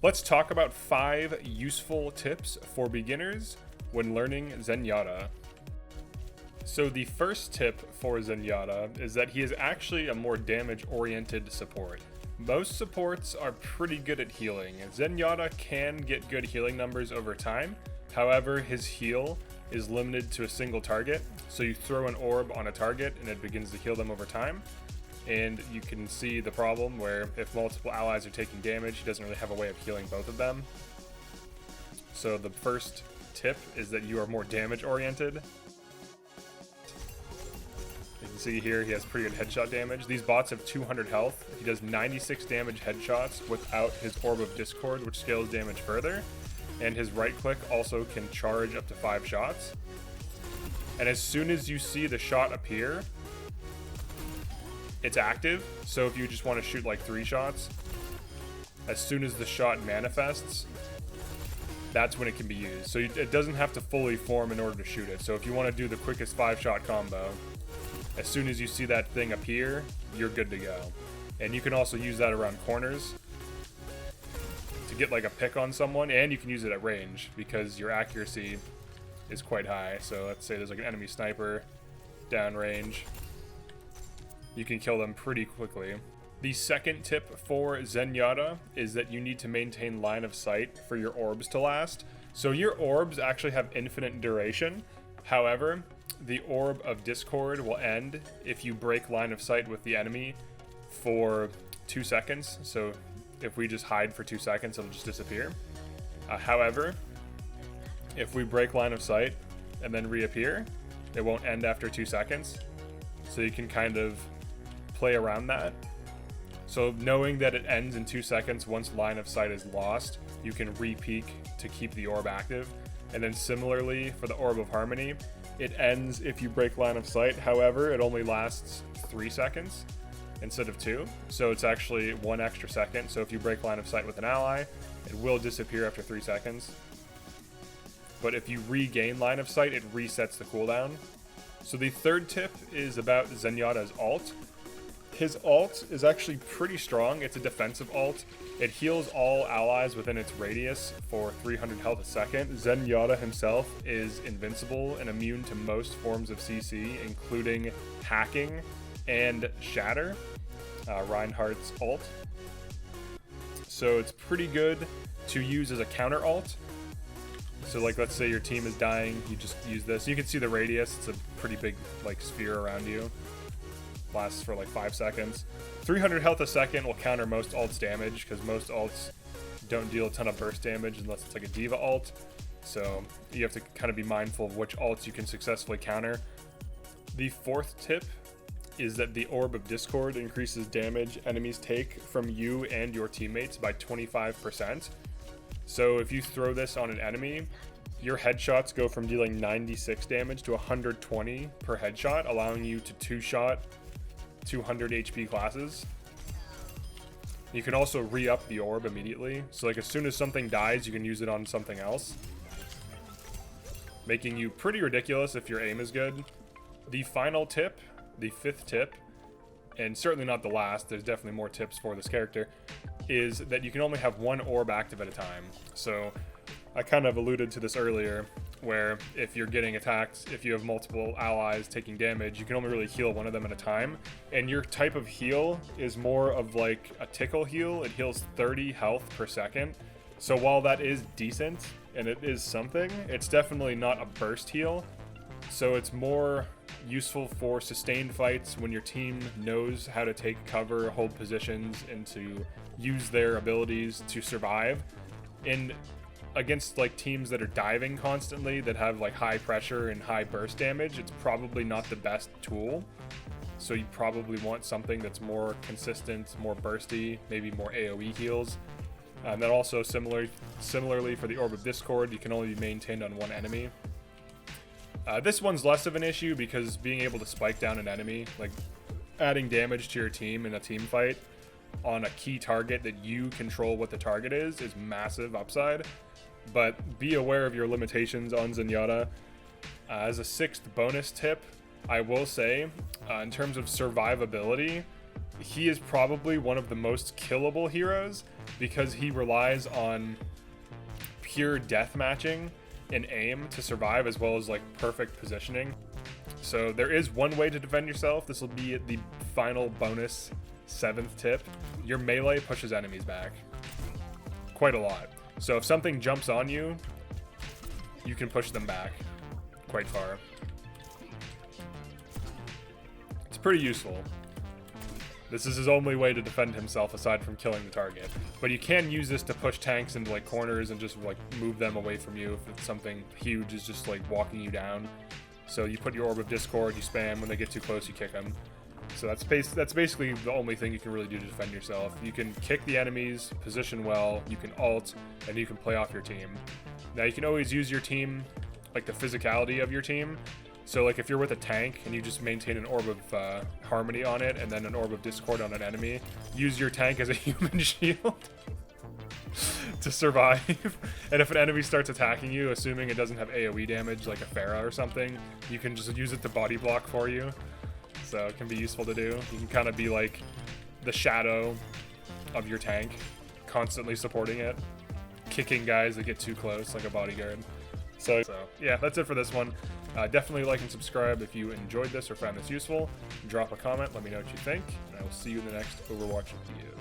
Let's talk about 5 useful tips for beginners when learning Zenyatta. So the first tip for Zenyatta is that he is actually a more damage-oriented support. Most supports are pretty good at healing, and Zenyatta can get good healing numbers over time. However, his heal is limited to a single target, so you throw an orb on a target and it begins to heal them over time. And you can see the problem where if multiple allies are taking damage, he doesn't really have a way of healing both of them. So the first tip is that you are more damage oriented. You can see here he has pretty good headshot damage. These bots have 200 health. He does 96 damage headshots without his Orb of Discord, which scales damage further. And his right click also can charge up to 5 shots. And as soon as you see the shot appear, it's active. So if you just want to shoot like 3 shots, as soon as the shot manifests, that's when it can be used. So it doesn't have to fully form in order to shoot it. So if you want to do the quickest 5-shot combo, as soon as you see that thing appear, you're good to go. And you can also use that around corners to get like a pick on someone, and you can use it at range because your accuracy is quite high. So let's say there's like an enemy sniper downrange. You can kill them pretty quickly. The second tip for Zenyatta is that you need to maintain line of sight for your orbs to last. So your orbs actually have infinite duration. However, the Orb of Discord will end if you break line of sight with the enemy for 2 seconds. So if we just hide for 2 seconds, it'll just disappear. However, if we break line of sight and then reappear, it won't end after 2 seconds. So you can kind of play around that. So knowing that it ends in 2 seconds once line of sight is lost, you can re-peek to keep the orb active. And then similarly for the Orb of Harmony, it ends if you break line of sight. However, it only lasts 3 seconds instead of 2. So it's actually 1 extra second. So if you break line of sight with an ally, it will disappear after 3 seconds. But if you regain line of sight, it resets the cooldown. So the third tip is about Zenyatta's ult. His ult is actually pretty strong. It's a defensive ult. It heals all allies within its radius for 300 health a second. Zenyatta himself is invincible and immune to most forms of CC, including hacking and shatter, Reinhardt's ult. So it's pretty good to use as a counter ult. So like, let's say your team is dying, you just use this. You can see the radius. It's a pretty big like sphere around you. Lasts for like 5 seconds. 300 health a second will counter most ults damage because most ults don't deal a ton of burst damage unless it's like a diva ult. So you have to kind of be mindful of which ults you can successfully counter. The fourth tip is that the Orb of Discord increases damage enemies take from you and your teammates by 25%. So if you throw this on an enemy, your headshots go from dealing 96 damage to 120 per headshot, allowing you to 2-shot 200 HP classes. You can also re-up the orb immediately. So like as soon as something dies, you can use it on something else, making you pretty ridiculous if your aim is good. The final tip, the fifth tip, and certainly not the last, there's definitely more tips for this character, is that you can only have 1 orb active at a time. So I kind of alluded to this earlier, where if you're getting attacked, if you have multiple allies taking damage, you can only really heal one of them at a time. And your type of heal is more of like a tickle heal. It heals 30 health per second. So while that is decent and it is something, it's definitely not a burst heal. So it's more useful for sustained fights when your team knows how to take cover, hold positions, and to use their abilities to survive. And against like teams that are diving constantly, that have like high pressure and high burst damage, it's probably not the best tool. So you probably want something that's more consistent, more bursty, maybe more AoE heals. And then also similarly for the Orb of Discord, you can only be maintained on 1 enemy. This one's less of an issue because being able to spike down an enemy, like adding damage to your team in a team fight on a key target that you control what the target is massive upside. But be aware of your limitations on Zenyatta. As a 6th bonus tip, I will say, in terms of survivability, he is probably one of the most killable heroes because he relies on pure death matching and aim to survive, as well as like perfect positioning. So there is one way to defend yourself. This will be the final bonus 7th tip. Your melee pushes enemies back quite a lot. So if something jumps on you, you can push them back quite far. It's pretty useful. This is his only way to defend himself aside from killing the target. But you can use this to push tanks into like corners and just like move them away from you if it's something huge is just like walking you down. So you put your Orb of Discord, you spam, when they get too close you kick them. So that's basically the only thing you can really do to defend yourself. You can kick the enemies, position well, you can ult, and you can play off your team. Now you can always use your team, like the physicality of your team. So like if you're with a tank and you just maintain an Orb of Harmony on it and then an Orb of Discord on an enemy, use your tank as a human shield to survive. And if an enemy starts attacking you, assuming it doesn't have AoE damage like a Pharah or something, you can just use it to body block for you. So it can be useful to do. You can kind of be like the shadow of your tank, constantly supporting it, kicking guys that get too close like a bodyguard. So yeah, that's it for this one. Definitely like and subscribe if you enjoyed this or found this useful. Drop a comment, let me know what you think, and I will see you in the next Overwatch video.